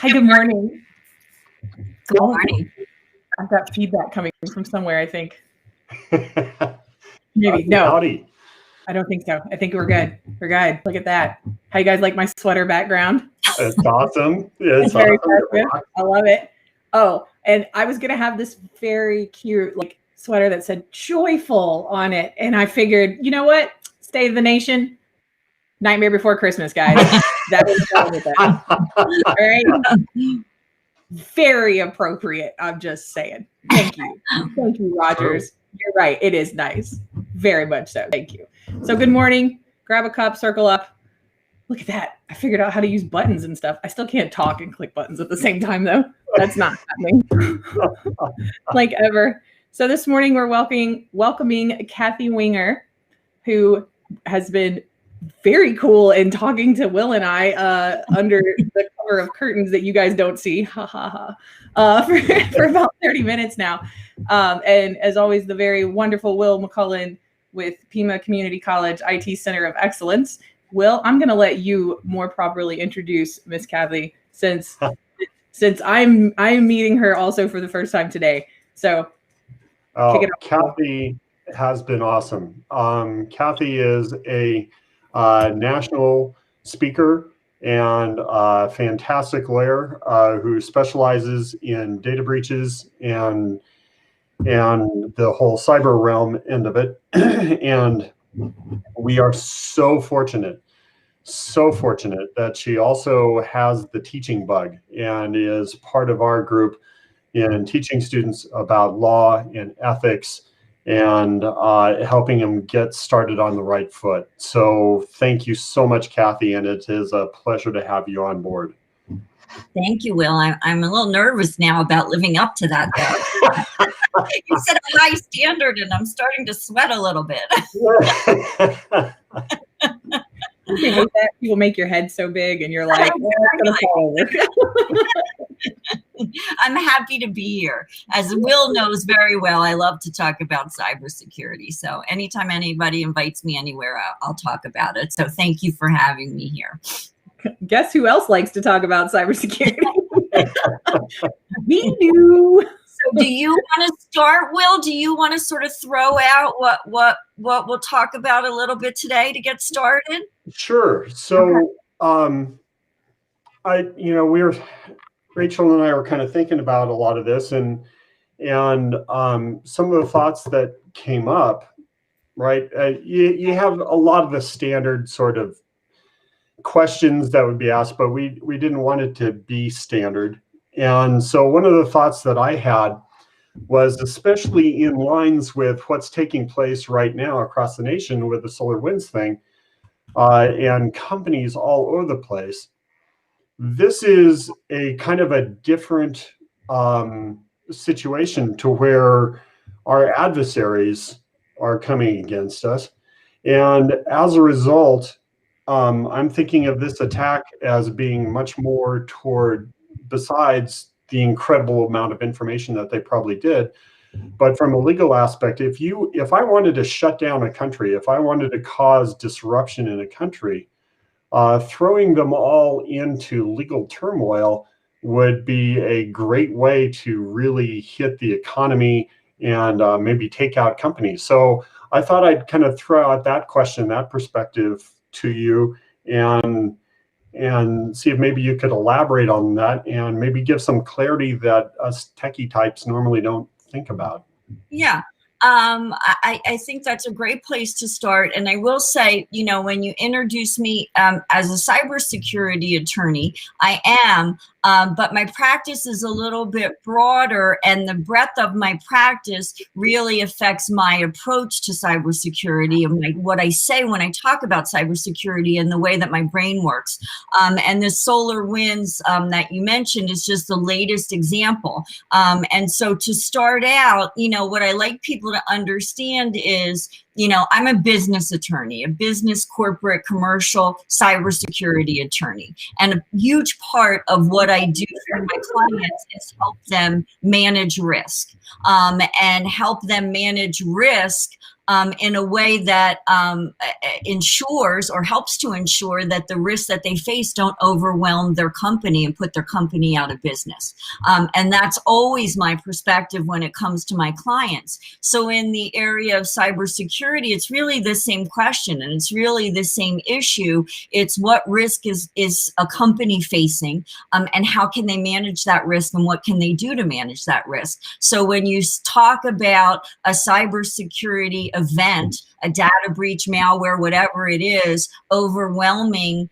Hi, good morning. Good morning. I've got feedback coming from somewhere, I think. Maybe. No. Howdy. I don't think so. I think we're good. We're good. Look at that. How you guys like my sweater background? It's awesome. Yeah, It's very festive. I love it. Oh, and I was going to have this very cute sweater that said joyful on it. And I figured, you know what? State of the Nation. Nightmare Before Christmas, guys. That was fun with that. All right. Very appropriate. I'm just saying. Thank you. Thank you, Rogers. You're right. It is nice. Very much so. Thank you. So good morning. Grab a cup, circle up. Look at that. I figured out how to use buttons and stuff. I still can't talk and click buttons at the same time, though. That's not happening. Like ever. So this morning we're welcoming Kathy Winger, who has been very cool in talking to Will and I under the cover of curtains that you guys don't see, for about 30 minutes now. And as always, the very wonderful Will McCullen with Pima Community College IT Center of Excellence. Will, I'm going to let you more properly introduce Miss Kathy since I'm meeting her also for the first time today. So kick it off. Kathy has been awesome. Kathy is a national speaker and a fantastic lawyer who specializes in data breaches and the whole cyber realm end of it. And we are so fortunate that she also has the teaching bug and is part of our group in teaching students about law and ethics and helping them get started on the right foot. So thank you so much, Kathy, and it is a pleasure to have you on board. Thank you, Will. I'm a little nervous now about living up to that, though. You set a high standard, and I'm starting to sweat a little bit. You hate that people make your head so big, and you're like, gonna fall over. I'm happy to be here. As Will knows very well, I love to talk about cybersecurity. So anytime anybody invites me anywhere, I'll talk about it. So thank you for having me here. Guess who else likes to talk about cybersecurity? We do. So do you want to start, Will? Do you want to sort of throw out what we'll talk about a little bit today to get started? Sure. So Rachel and I were kind of thinking about a lot of this and some of the thoughts that came up, right? You have a lot of the standard sort of questions that would be asked, but we didn't want it to be standard. And so one of the thoughts that I had was, especially in lines with what's taking place right now across the nation with the SolarWinds thing, and companies all over the place, this is a kind of a different situation to where our adversaries are coming against us. And as a result, I'm thinking of this attack as being much more toward, besides the incredible amount of information that they probably did, but from a legal aspect, if I wanted to shut down a country, if I wanted to cause disruption in a country, throwing them all into legal turmoil would be a great way to really hit the economy and maybe take out companies. So I thought I'd kind of throw out that question, that perspective to you, and see if maybe you could elaborate on that and maybe give some clarity that us techie types normally don't think about. Yeah. I think that's a great place to start. And I will say, when you introduce me as a cybersecurity attorney, I am, but my practice is a little bit broader, and the breadth of my practice really affects my approach to cybersecurity and what I say when I talk about cybersecurity and the way that my brain works. And the SolarWinds that you mentioned is just the latest example. And so to start out, what I like people to understand is, I'm a business attorney, a business, corporate, commercial, cybersecurity attorney. And a huge part of what I do for my clients is help them manage risk, and help them manage risk in a way that ensures or helps to ensure that the risks that they face don't overwhelm their company and put their company out of business. And that's always my perspective when it comes to my clients. So in the area of cybersecurity, it's really the same question, and it's really the same issue. It's what risk is a company facing, and how can they manage that risk, and what can they do to manage that risk? So when you talk about a cybersecurity event, a data breach, malware, whatever it is, overwhelming,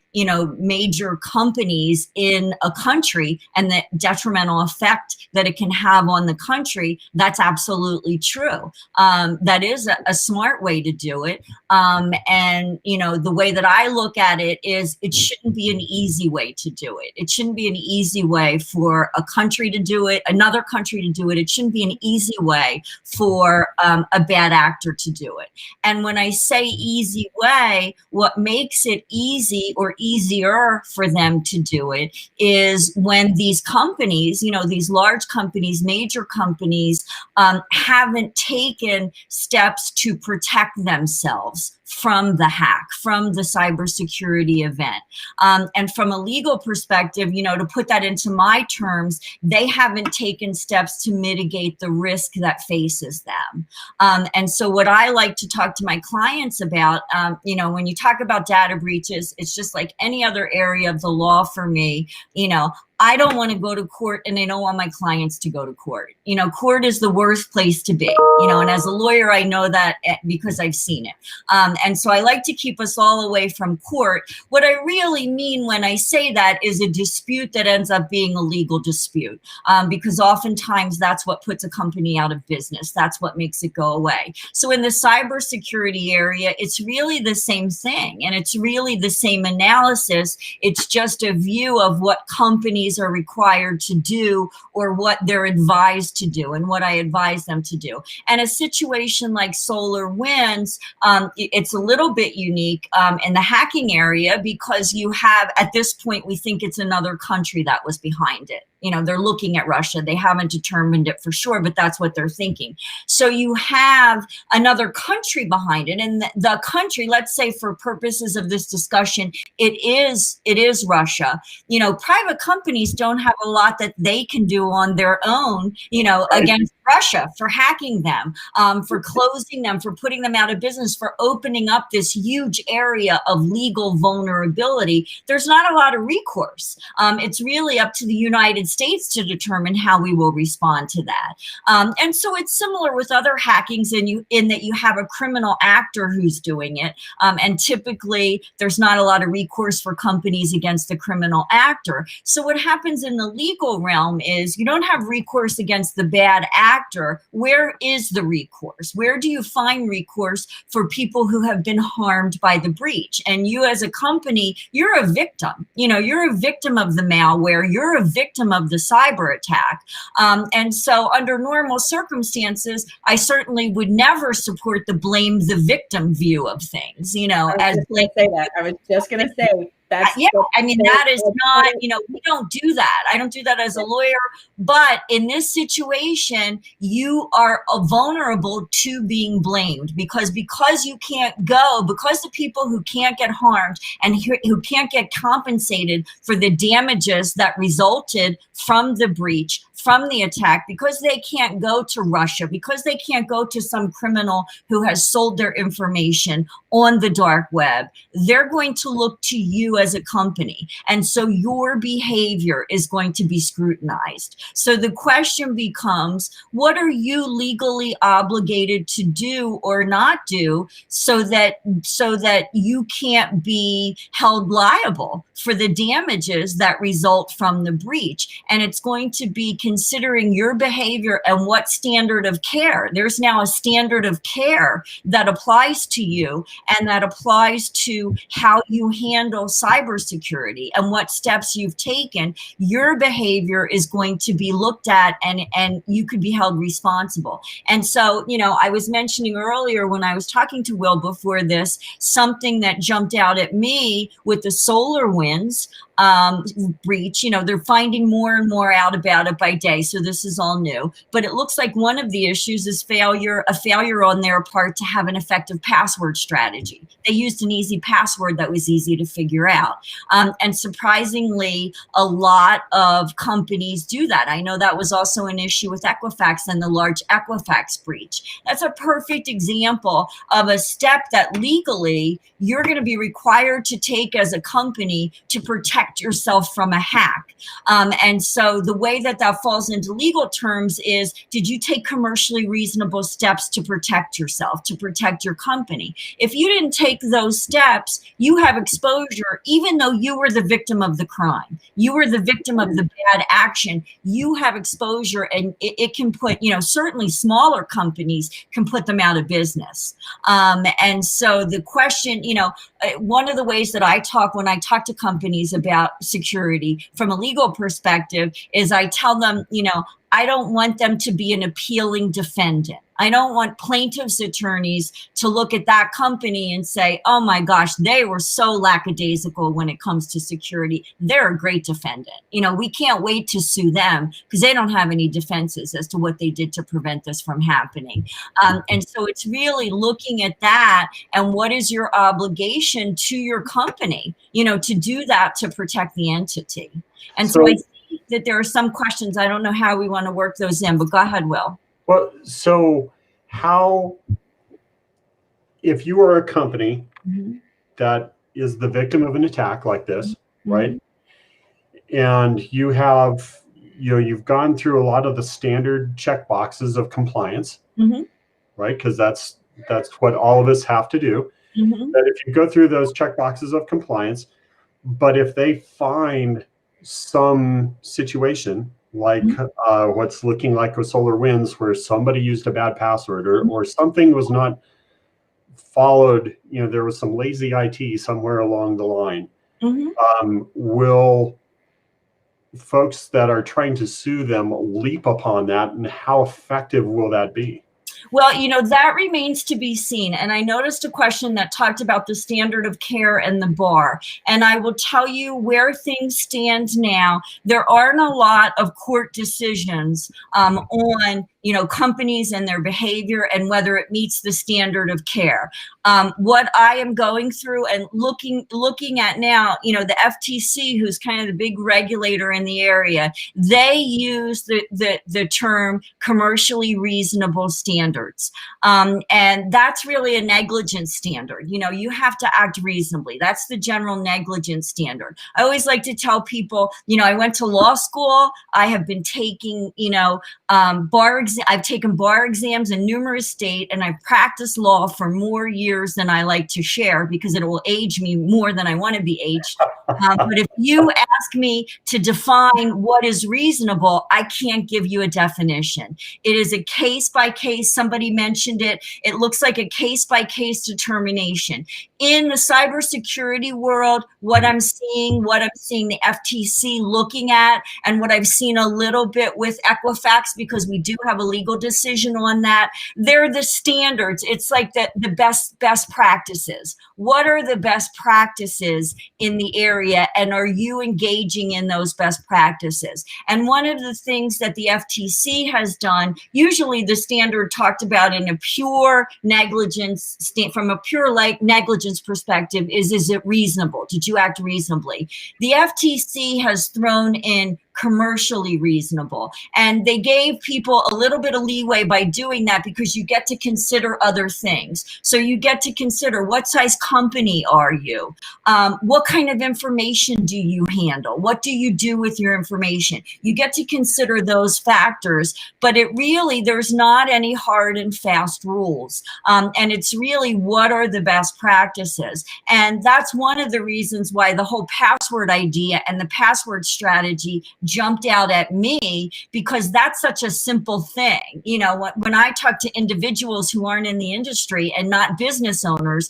major companies in a country and the detrimental effect that it can have on the country, that's absolutely true. That is a smart way to do it. And, the way that I look at it is it shouldn't be an easy way to do it. It shouldn't be an easy way for a country to do it, another country to do it. It shouldn't be an easy way for a bad actor to do it. And when I say easy way, what makes it easy or easier for them to do it is when these companies, these large companies, major companies, haven't taken steps to protect themselves from the hack, from the cybersecurity event. And from a legal perspective, to put that into my terms, they haven't taken steps to mitigate the risk that faces them. And so what I like to talk to my clients about, when you talk about data breaches, it's just like any other area of the law for me. I don't want to go to court, and I don't want my clients to go to court. Court is the worst place to be, and as a lawyer, I know that because I've seen it. And so I like to keep us all away from court. What I really mean when I say that is a dispute that ends up being a legal dispute, because oftentimes that's what puts a company out of business. That's what makes it go away. So in the cybersecurity area, it's really the same thing, and it's really the same analysis. It's just a view of what companies are required to do or what they're advised to do and what I advise them to do. And a situation like SolarWinds, it's a little bit unique in the hacking area because you have, at this point, we think it's another country that was behind it. They're looking at Russia. They haven't determined it for sure, but that's what they're thinking. So you have another country behind it. And the country, let's say for purposes of this discussion, it is Russia. Private companies don't have a lot that they can do on their own, against Russia for hacking them, for closing them, for putting them out of business, for opening up this huge area of legal vulnerability. There's not a lot of recourse. It's really up to the United States to determine how we will respond to that. And so it's similar with other hackings in that you have a criminal actor who's doing it. And typically there's not a lot of recourse for companies against the criminal actor. So what happens in the legal realm is you don't have recourse against the bad actor. Where is the recourse? Where do you find recourse for people who have been harmed by the breach? And you as a company, you're a victim. You're a victim of the malware. You're a victim of the cyber attack. And so under normal circumstances, I certainly would never support the blame the victim view of things, I was just going to say that's that is not, we don't do that. I don't do that as a lawyer, but in this situation, you are vulnerable to being blamed because you can't go, because the people who can't get harmed and who can't get compensated for the damages that resulted from the breach, from the attack, because they can't go to Russia, because they can't go to some criminal who has sold their information on the dark web, they're going to look to you as a company. And so your behavior is going to be scrutinized. So the question becomes, what are you legally obligated to do or not do so that you can't be held liable for the damages that result from the breach? And it's going to be considering your behavior and what standard of care. There's now a standard of care that applies to you and that applies to how you handle cybersecurity and what steps you've taken. Your behavior is going to be looked at and you could be held responsible. And so, I was mentioning earlier when I was talking to Will before this, something that jumped out at me with the SolarWinds breach. They're finding more and more out about it by day. So this is all new. But it looks like one of the issues is a failure on their part to have an effective password strategy. They used an easy password that was easy to figure out. And surprisingly, a lot of companies do that. I know that was also an issue with Equifax and the large Equifax breach. That's a perfect example of a step that legally you're going to be required to take as a company to protect yourself from a hack. And so the way that falls into legal terms is, did you take commercially reasonable steps to protect yourself, to protect your company? If you didn't take those steps, you have exposure, even though you were the victim of the crime. You were the victim of the bad action. You have exposure, and it can put, certainly smaller companies can put them out of business. And so the question, one of the ways that I talk when I talk to companies about security from a legal perspective is I tell them, I don't want them to be an appealing defendant. I don't want plaintiffs' attorneys to look at that company and say, oh my gosh, they were so lackadaisical when it comes to security. They're a great defendant. We can't wait to sue them because they don't have any defenses as to what they did to prevent this from happening. And so it's really looking at that and what is your obligation to your company, to do that to protect the entity. And so I think that there are some questions. I don't know how we want to work those in, but go ahead, Will. Well, so how, if you are a company that is the victim of an attack like this, right? And you have, you've gone through a lot of the standard check boxes of compliance, right? Because that's what all of us have to do. That if you go through those check boxes of compliance, but if they find some situation like what's looking like with SolarWinds, where somebody used a bad password or something was not followed, there was some lazy IT somewhere along the line. Will folks that are trying to sue them leap upon that, and how effective will that be? Well, that remains to be seen. And I noticed a question that talked about the standard of care and the bar. And I will tell you where things stand now. There aren't a lot of court decisions on companies and their behavior and whether it meets the standard of care. What I am going through and looking at now, the FTC, who's kind of the big regulator in the area, they use the term commercially reasonable standards. And that's really a negligence standard. You have to act reasonably. That's the general negligence standard. I always like to tell people, I went to law school. I have been taking, I've taken bar exams in numerous states, and I've practiced law for more years than I like to share because it will age me more than I want to be aged. But if you ask me to define what is reasonable, I can't give you a definition. It is a case by case. Somebody mentioned it. It looks like a case by case determination. In the cybersecurity world, what I'm seeing the FTC looking at, and what I've seen a little bit with Equifax, because we do have a legal decision on that, they're the standards. It's like the best practices. What are the best practices in the area, and are you engaging in those best practices? And one of the things that the FTC has done, usually the standard talked about in a pure negligence, from a pure negligence perspective, is it reasonable? Did you act reasonably? The FTC has thrown in commercially reasonable, and they gave people a little bit of leeway by doing that because you get to consider other things. So you get to consider, what size company are you? What kind of information do you handle? What do you do with your information? You get to consider those factors, but there's not any hard and fast rules. And it's really, what are the best practices? And that's one of the reasons why the whole password idea and the password strategy jumped out at me, because that's such a simple thing. When I talk to individuals who aren't in the industry and not business owners,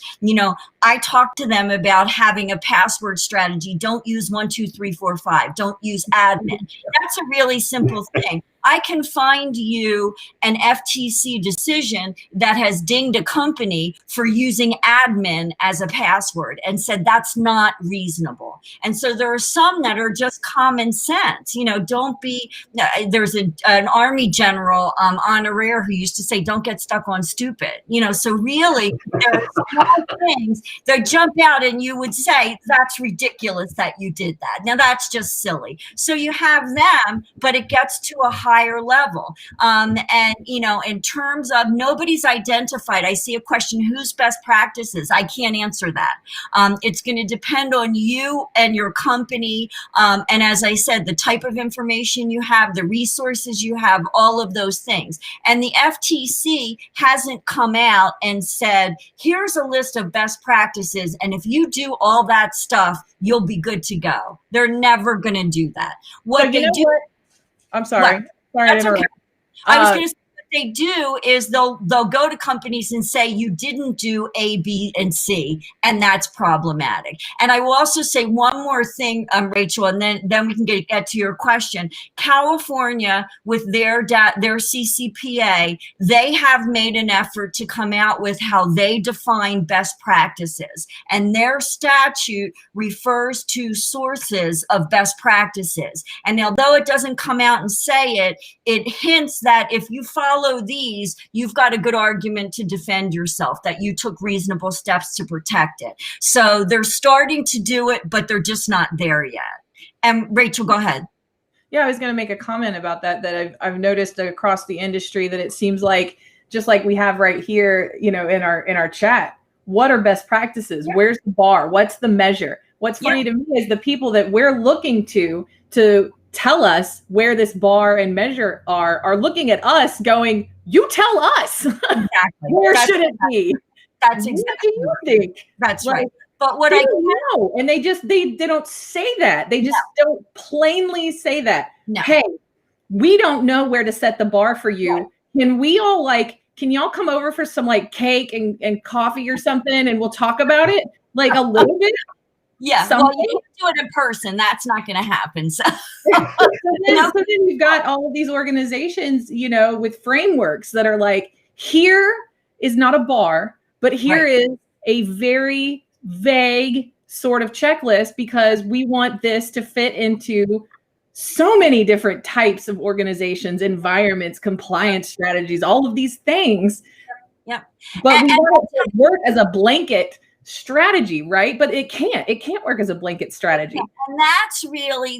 I talk to them about having a password strategy. Don't use 1, 2, 3, 4, 5. Don't use admin. That's a really simple thing. I can find you an FTC decision that has dinged a company for using admin as a password and said that's not reasonable. And so there are some that are just common sense. Don't be, there's an Army general, honoraire, who used to say, don't get stuck on stupid. So really, there are small things that jump out and you would say, that's ridiculous that you did that. Now that's just silly. So you have them, but it gets to a higher level. And, in terms of nobody's identified, I see a question, who's best practices? I can't answer that. It's going to depend on you and your company. And as I said, the type of information you have, the resources you have, all of those things. And the FTC hasn't come out and said, here's a list of best practices, and if you do all that stuff, you'll be good to go. They're never going to do that. What they do. I'm sorry. Sorry to interrupt. Okay. I was going to say, what they do is they'll go to companies and say, you didn't do A, B, and C, and that's problematic. And I will also say one more thing, Rachel, and then we can get to your question. California, with their CCPA, they have made an effort to come out with how they define best practices, and their statute refers to sources of best practices. And although it doesn't come out and say it, it hints that if you follow these, you've got a good argument to defend yourself, that you took reasonable steps to protect it. So they're starting to do it, but they're just not there yet. And Rachel, go ahead. Yeah, I was going to make a comment about that I've noticed across the industry that it seems like, just like we have right here, in our chat, what are best practices? Yeah. Where's the bar? What's the measure? What's funny to me is the people that we're looking to tell us where this bar and measure are looking at us going, you tell us. Exactly. Where should it be? That's exactly what do you think? That's right. But what I know, and they don't say that. They just don't plainly say that. No. Hey, we don't know where to set the bar for you. Yeah. Can we all can y'all come over for some cake and coffee or something, and we'll talk about it a little bit? Yeah, something? Well, you can do it in person. That's not going to happen. So then you've got all of these organizations, with frameworks that are here is not a bar, but here is a very vague sort of checklist, because we want this to fit into so many different types of organizations, environments, compliance strategies, all of these things. Yeah. But we want it to work as a blanket strategy, right? But it can't work as a blanket strategy. Yeah, and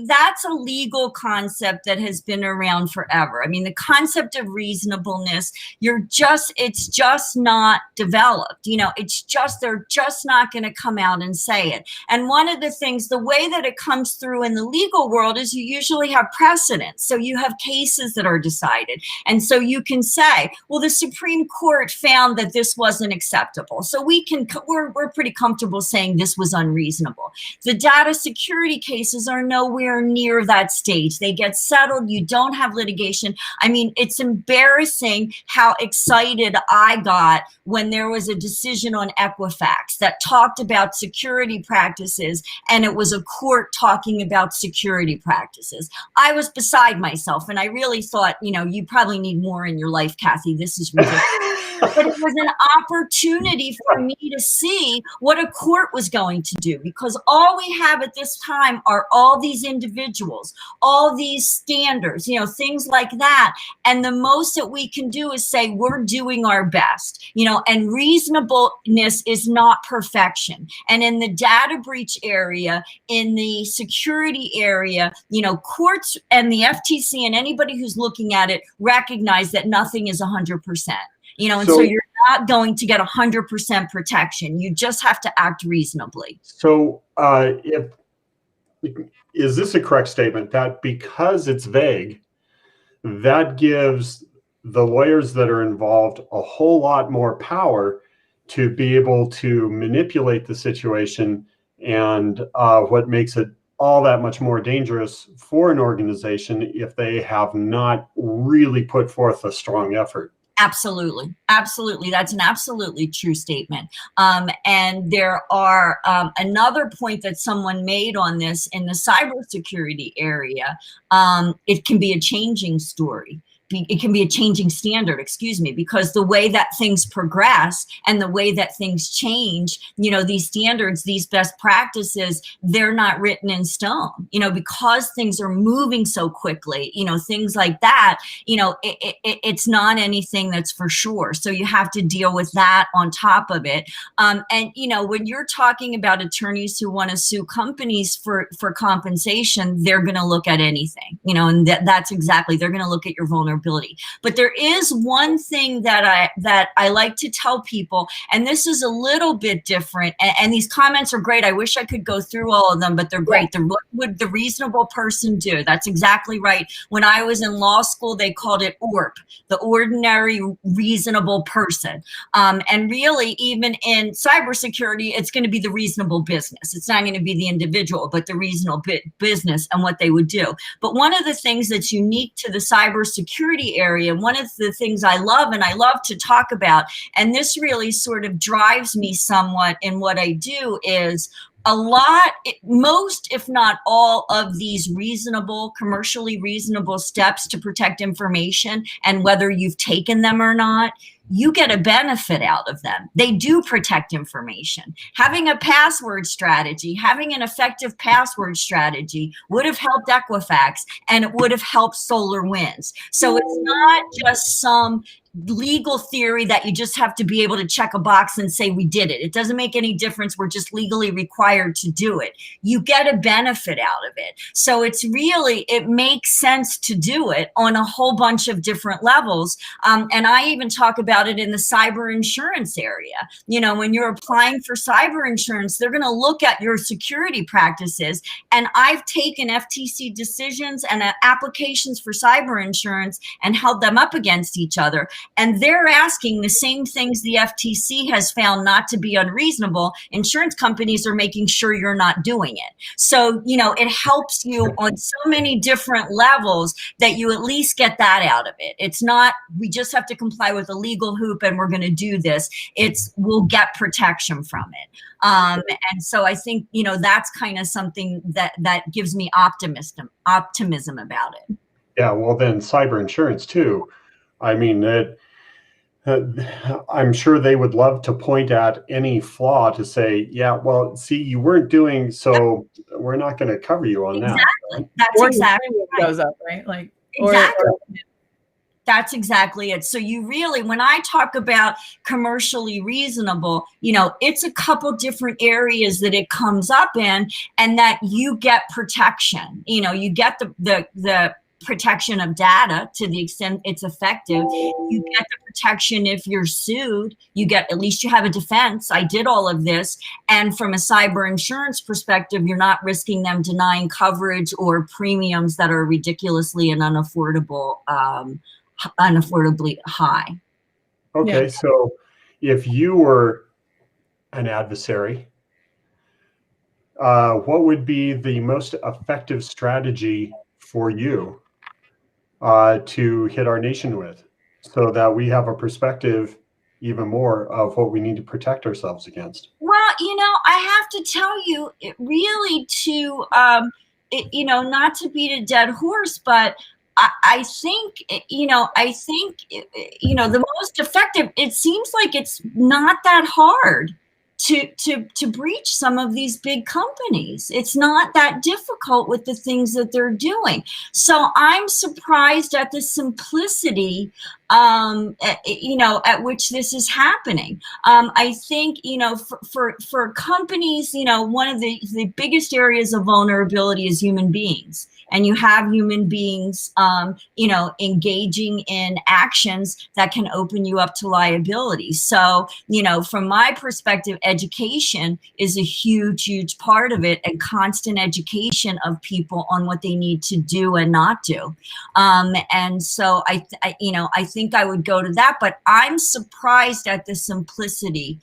that's a legal concept that has been around forever. I mean, the concept of reasonableness, it's just not developed. They're just not going to come out and say it. And one of the things, the way that it comes through in the legal world is you usually have precedents. So you have cases that are decided. And so you can say, well, the Supreme Court found that this wasn't acceptable. So we're pretty comfortable saying this was unreasonable. The data security cases are nowhere near that stage. They get settled. You don't have litigation. I mean, it's embarrassing how excited I got when there was a decision on Equifax that talked about security practices, and it was a court talking about security practices. I was beside myself, and I really thought, you probably need more in your life, Kathy. This is ridiculous. But it was an opportunity for me to see what a court was going to do, because all we have at this time are all these individuals, all these standards, things like that. And the most that we can do is say we're doing our best, and reasonableness is not perfection. And in the data breach area, in the security area, courts and the FTC and anybody who's looking at it recognize that nothing is 100%. And so you're not going to get 100% protection. You just have to act reasonably. So is this a correct statement that because it's vague, that gives the lawyers that are involved a whole lot more power to be able to manipulate the situation, and what makes it all that much more dangerous for an organization if they have not really put forth a strong effort? Absolutely. Absolutely. That's an absolutely true statement. And there are another point that someone made on this in the cybersecurity area. It can be a changing story, it can be a changing standard, excuse me, because the way that things progress and the way that things change, these standards, these best practices, they're not written in stone, because things are moving so quickly, things like that, it's not anything that's for sure. So you have to deal with that on top of it. And, when you're talking about attorneys who want to sue companies for compensation, they're going to look at anything, and that's exactly, they're going to look at your vulnerability. But there is one thing that I like to tell people, and this is a little bit different, and these comments are great. I wish I could go through all of them, but they're great. What would the reasonable person do? That's exactly right. When I was in law school, they called it ORP, the ordinary reasonable person. And really, even in cybersecurity, it's going to be the reasonable business. It's not going to be the individual, but the reasonable business and what they would do. But one of the things that's unique to the cybersecurity area, one of the things I love and I love to talk about, and this really sort of drives me somewhat in what I do, is most, if not all, of these commercially reasonable steps to protect information, and whether you've taken them or not, you get a benefit out of them. They do protect information. Having a password strategy, having an effective password strategy would have helped Equifax, and it would have helped SolarWinds. So it's not just some legal theory that you just have to be able to check a box and say we did it. It doesn't make any difference. We're just legally required to do it. You get a benefit out of it. So it makes sense to do it on a whole bunch of different levels. And I even talk about it in the cyber insurance area. When you're applying for cyber insurance, they're going to look at your security practices. And I've taken FTC decisions and applications for cyber insurance and held them up against each other. And they're asking the same things the FTC has found not to be unreasonable. Insurance companies are making sure you're not doing it. So, it helps you on so many different levels that you at least get that out of it. It's not, we just have to comply with a legal hoop and we're going to do this. We'll get protection from it. And so I think, that's kind of something that gives me optimism about it. Yeah, well, then cyber insurance too. I mean, I'm sure they would love to point at any flaw to say, yeah, well, see, you weren't doing, so we're not going to cover you on that. Exactly. That's exactly right. Goes up, right? Exactly. That's exactly it. So when I talk about commercially reasonable, it's a couple different areas that it comes up in, and that you get protection. You get the protection of data to the extent it's effective. You get the protection if you're sued. At least you have a defense. I did all of this. And from a cyber insurance perspective, you're not risking them denying coverage or premiums that are ridiculously and unaffordably high. Okay, so if you were an adversary, what would be the most effective strategy for you to hit our nation with, so that we have a perspective even more of what we need to protect ourselves against? Well, I have to tell you, it really not to beat a dead horse, but I think the most effective, it seems like it's not that hard to breach some of these big companies. It's not that difficult with the things that they're doing. So I'm surprised at the simplicity, at which this is happening. I think, for companies, one of the biggest areas of vulnerability is human beings. And you have human beings, engaging in actions that can open you up to liability. So, from my perspective, education is a huge, huge part of it, and constant education of people on what they need to do and not do. And so I think I would go to that, but I'm surprised at the simplicity,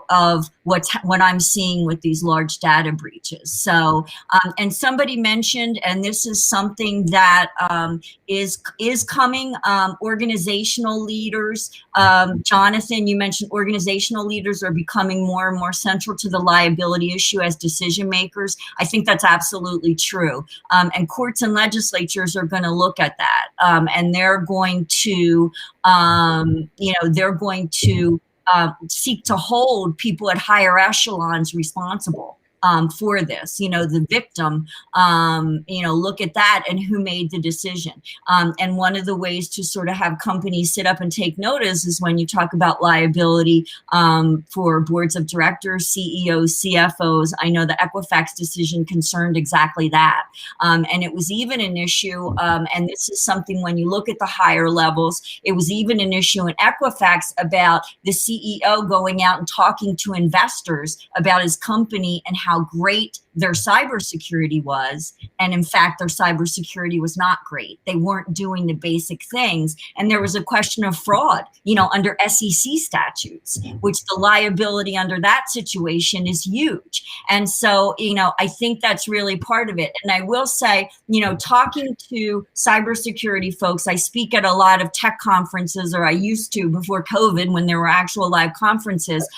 of what I'm seeing with these large data breaches. So, and somebody mentioned, and this this is something that is coming. Organizational leaders, Jonathan, you mentioned organizational leaders are becoming more and more central to the liability issue as decision makers. I think that's absolutely true. And courts and legislatures are going to look at that, and they're going to, they're going to seek to hold people at higher echelons responsible for this, the victim, look at that and who made the decision. And one of the ways to sort of have companies sit up and take notice is when you talk about liability for boards of directors, CEOs, CFOs. I know the Equifax decision concerned exactly that. And it was even an issue, and this is something when you look at the higher levels, it was even an issue in Equifax about the CEO going out and talking to investors about his company and how great their cybersecurity was. And in fact, their cybersecurity was not great. They weren't doing the basic things. And there was a question of fraud, under SEC statutes, which the liability under that situation is huge. And so, I think that's really part of it. And I will say, talking to cybersecurity folks, I speak at a lot of tech conferences, or I used to before COVID when there were actual live conferences.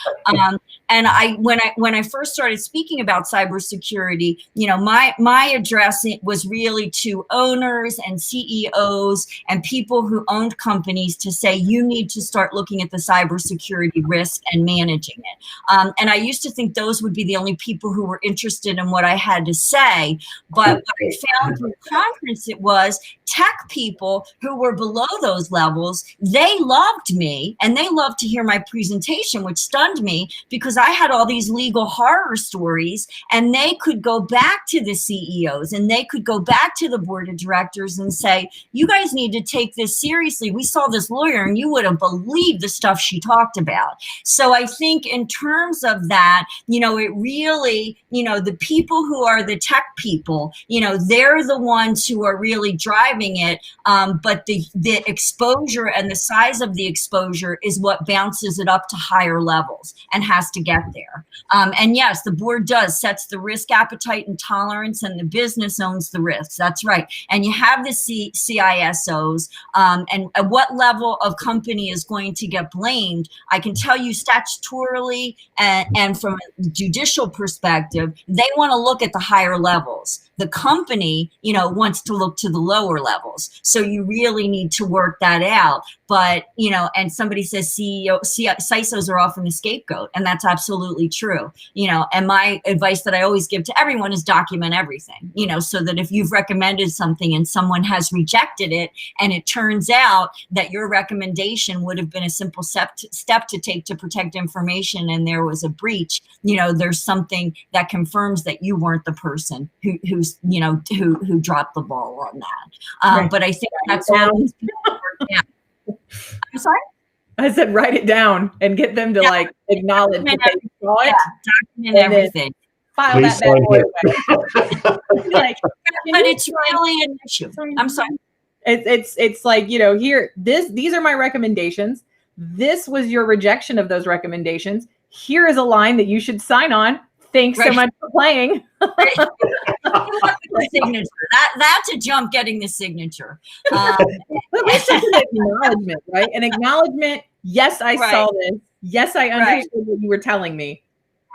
And when I first started speaking about cybersecurity, my address was really to owners and CEOs and people who owned companies to say, you need to start looking at the cybersecurity risk and managing it. And I used to think those would be the only people who were interested in what I had to say. But what I found through conference, it was tech people who were below those levels. They loved me and they loved to hear my presentation, which stunned me because I had all these legal horror stories, and they could go back to the CEOs and they could go back to the board of directors and say, you guys need to take this seriously. We saw this lawyer and you wouldn't believe the stuff she talked about. So I think in terms of that, it really, the people who are the tech people, they're the ones who are really driving it. But the exposure and the size of the exposure is what bounces it up to higher levels and has to get there. And yes, the board sets the risk appetite and tolerance, and the business owns the risks. That's right. And you have the CISOs, and at what level of company is going to get blamed. I can tell you statutorily and from a judicial perspective, they want to look at the higher levels. The company, wants to look to the lower levels. So you really need to work that out. But, and somebody says CISOs are often the scapegoat, and that's absolutely true. And my advice that I always give to everyone is document everything, so that if you've recommended something and someone has rejected it, and it turns out that your recommendation would have been a simple step to take to protect information, and there was a breach, there's something that confirms that you weren't the person who dropped the ball on that. Right. But I think that's all. Yeah. I'm sorry? I said, write it down and get them to acknowledge that they saw it. Document everything. File Please that bad boy away. But it's really an issue. I'm sorry. It's like, here, these are my recommendations. This was your rejection of those recommendations. Here is a line that you should sign on. Thanks so much for playing. Right. The signature. That's a jump getting the signature. But it's just an acknowledgement, right? An acknowledgement. Yes, I saw this. Yes, I understood what you were telling me.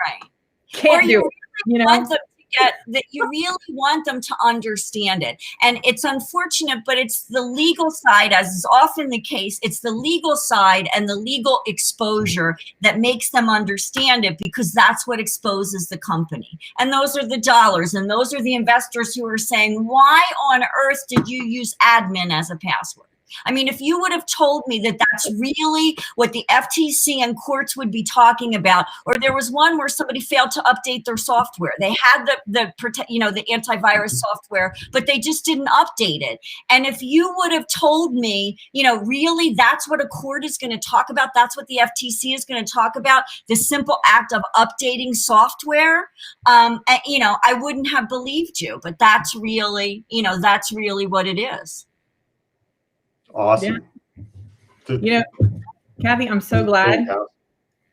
Right. Can't do it. Want them to get that. You really want them to understand it. And it's unfortunate, but it's the legal side, as is often the case. It's the legal side and the legal exposure that makes them understand it, because that's what exposes the company. And those are the dollars, and those are the investors who are saying, why on earth did you use admin as a password? I mean, if you would have told me that that's really what the FTC and courts would be talking about, or there was one where somebody failed to update their software. They had the antivirus software, but they just didn't update it. And if you would have told me, really that's what a court is going to talk about, that's what the FTC is going to talk about, the simple act of updating software, I wouldn't have believed you. But that's really what it is. Awesome. Yeah. Kathy, I'm so glad.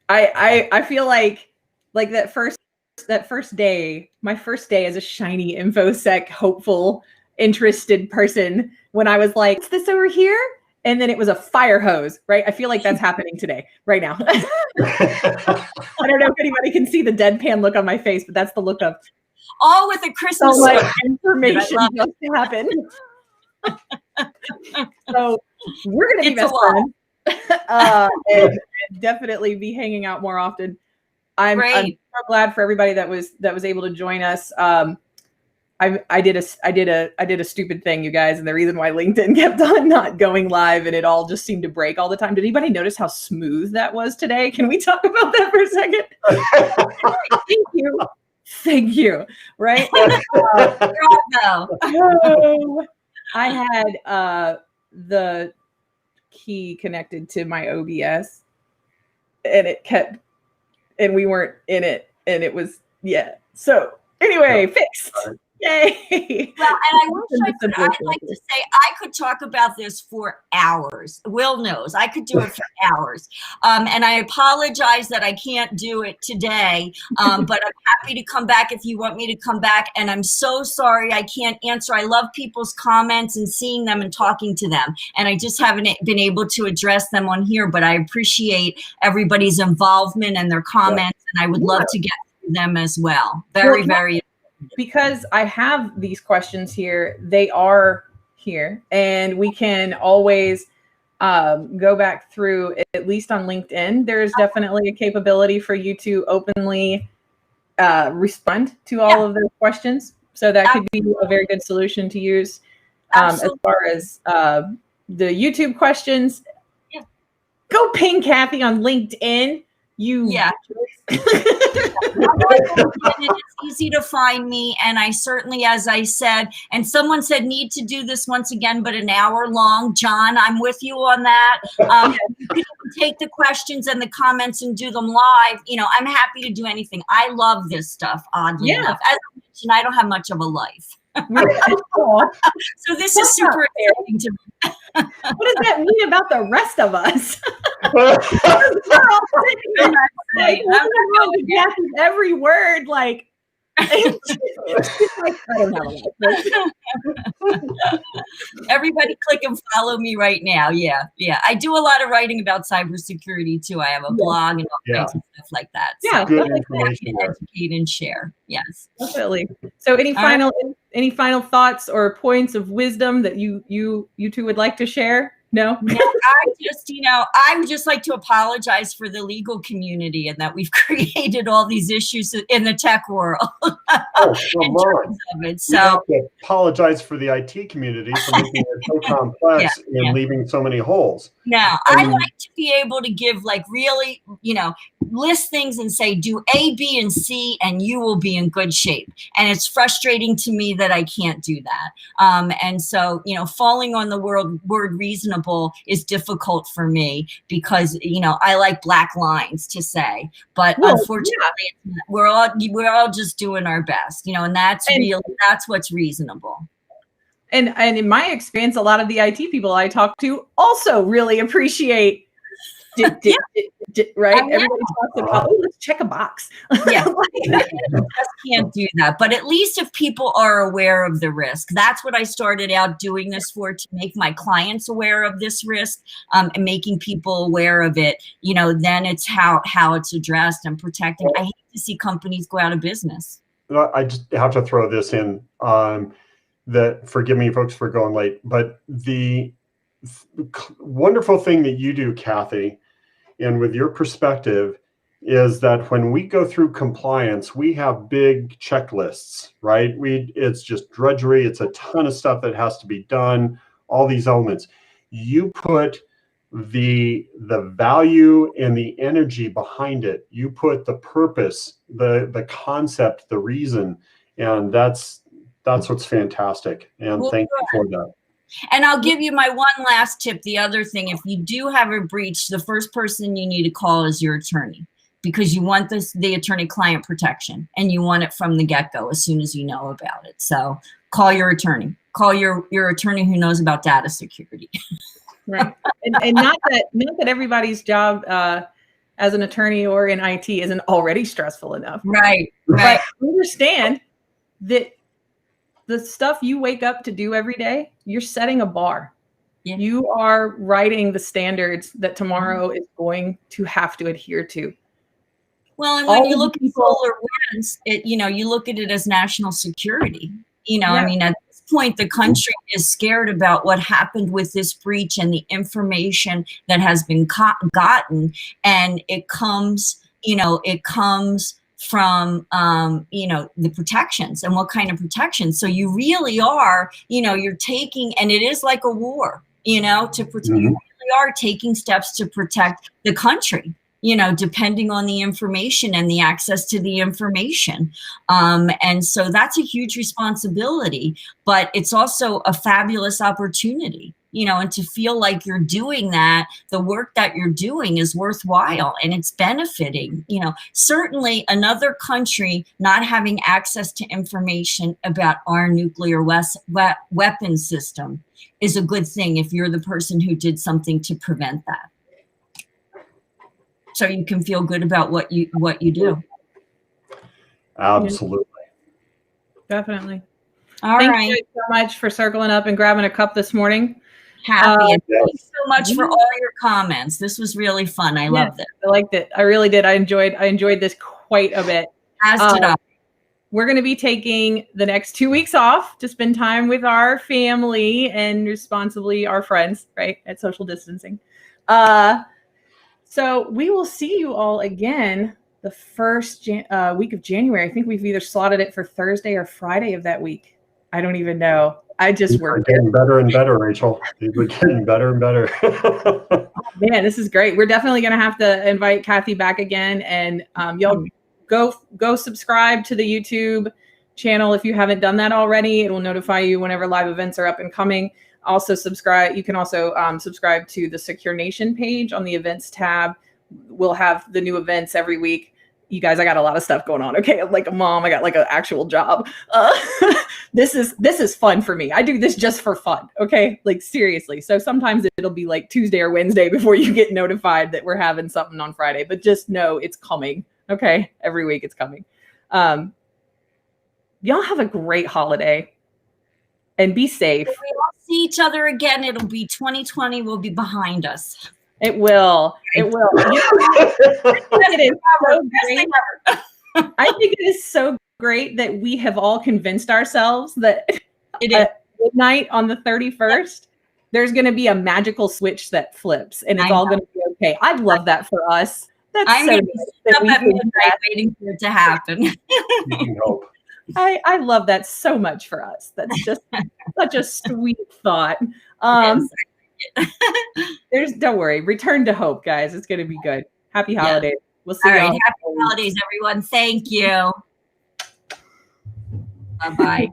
I feel like that first day, my first day as a shiny InfoSec hopeful interested person when I was like, "What's this over here?" And then it was a fire hose, right? I feel like that's happening today, right now. I don't know if anybody can see the deadpan look on my face, but that's the look of all with a Christmas so much information just happened. So we're going to be best friends and definitely be hanging out more often. I'm so glad for everybody that was able to join us. I did a stupid thing, you guys, and the reason why LinkedIn kept on not going live and it all just seemed to break all the time. Did anybody notice how smooth that was today? Can we talk about that for a second? Thank you. Right? I had the key connected to my OBS, and it kept, and we weren't in it, and it was So anyway, fixed. Yay. Well, and I'd like to say I could talk about this for hours. Will knows I could do it for hours. And I apologize that I can't do it today, but I'm happy to come back if you want me to come back. And I'm so sorry I can't answer. I love people's comments and seeing them and talking to them. And I just haven't been able to address them on here, but I appreciate everybody's involvement and their comments. And I would love to get to them as well. Very, very because I have these questions here, they are here, and we can always go back through, at least on LinkedIn. There's definitely a capability for you to openly respond to all of those questions. So that could be a very good solution to use. As far as the YouTube questions, go ping Kathy on LinkedIn. It's easy to find me, and I certainly, as I said, and someone said need to do this once again, but an hour long. John, I'm with you on that. You can take the questions and the comments and do them live. You know, I'm happy to do anything. I love this stuff, oddly enough. As I mentioned, I don't have much of a life. So this is super exciting to me. What does that mean about the rest of us? Every word, like, I don't know. Everybody click and follow me right now. Yeah. I do a lot of writing about cybersecurity too. I have a blog and all kinds of stuff like that. So good information. Educate and share. Yes, definitely. So any final thoughts or points of wisdom that you two would like to share? No, I would just like to apologize for the legal community and that we've created all these issues in the tech world. Oh, come on. So you have to apologize for the IT community for making it so complex and leaving so many holes. Now, I like to be able to give, like, really, list things and say, do A, B, and C, and you will be in good shape. And it's frustrating to me that I can't do that. And so, falling on the word reasonable is difficult for me because, I like black lines to say, but unfortunately, we're all just doing our best, and that's what's reasonable. And in my experience, a lot of the IT people I talk to also really appreciate right? Everybody talks about, let's check a box. Yeah, just can't do that. But at least if people are aware of the risk, that's what I started out doing this for, to make my clients aware of this risk, and making people aware of it. Then it's how it's addressed and protected. I hate to see companies go out of business. I just have to throw this in. That, forgive me, folks, for going late, but the wonderful thing that you do, Kathy, and with your perspective, is that when we go through compliance, we have big checklists, right? It's just drudgery. It's a ton of stuff that has to be done, all these elements. You put the value and the energy behind it. You put the purpose, the concept, the reason, and that's what's fantastic. And thank you for that. And I'll give you my one last tip. The other thing, if you do have a breach, the first person you need to call is your attorney, because you want the attorney-client protection, and you want it from the get-go as soon as you know about it. So call your attorney. Call your attorney who knows about data security. Right. And not that everybody's job as an attorney or in IT isn't already stressful enough. Right. But understand that the stuff you wake up to do every day, you're setting a bar. Yeah. You are writing the standards that tomorrow is going to have to adhere to. Well, and when you look at solar winds, you look at it as national security. I mean, at this point, the country is scared about what happened with this breach and the information that has been gotten. And it comes from, the protections and what kind of protections. So you really are, you're taking, and it is like a war, to protect, you really are taking steps to protect the country, depending on the information and the access to the information. And so that's a huge responsibility, but it's also a fabulous opportunity, and to feel like you're doing that, the work that you're doing is worthwhile and it's benefiting, certainly another country not having access to information about our nuclear weapon system is a good thing if you're the person who did something to prevent that. So you can feel good about what you do. Absolutely. Definitely. Thank you so much for circling up and grabbing a cup this morning. Happy. And thank you so much for all your comments. This was really fun. I loved it. I liked it. I really did. I enjoyed this quite a bit. As did I. We're going to be taking the next 2 weeks off to spend time with our family and responsibly our friends, right? At social distancing. So we will see you all again the first week of January. I think we've either slotted it for Thursday or Friday of that week. I don't even know. I just worked. Getting better and better, Rachel. We're getting better and better. Man, this is great. We're definitely going to have to invite Kathy back again, and y'all go subscribe to the YouTube channel if you haven't done that already. It will notify you whenever live events are up and coming. Also subscribe. You can also subscribe to the Secure Nation page on the events tab. We'll have the new events every week. You guys, I got a lot of stuff going on. Okay, I'm like a mom. I got like an actual job. This is fun for me. I do this just for fun. Okay, like seriously. So sometimes it'll be like Tuesday or Wednesday before you get notified that we're having something on Friday. But just know it's coming. Okay, every week it's coming. Y'all have a great holiday and be safe. If we all see each other again, it'll be 2020 will be behind us. It will. It will. I think it is so great that we have all convinced ourselves that at midnight on the 31st, there's going to be a magical switch that flips and it's all going to be okay. I love that for us. I'm going to be up at midnight waiting for it to happen. I love that so much for us. That's just such a sweet thought. Don't worry. Return to hope, guys. It's going to be good. Happy holidays. We'll see you. All right. Happy holidays, everyone. Thank you. Bye-bye.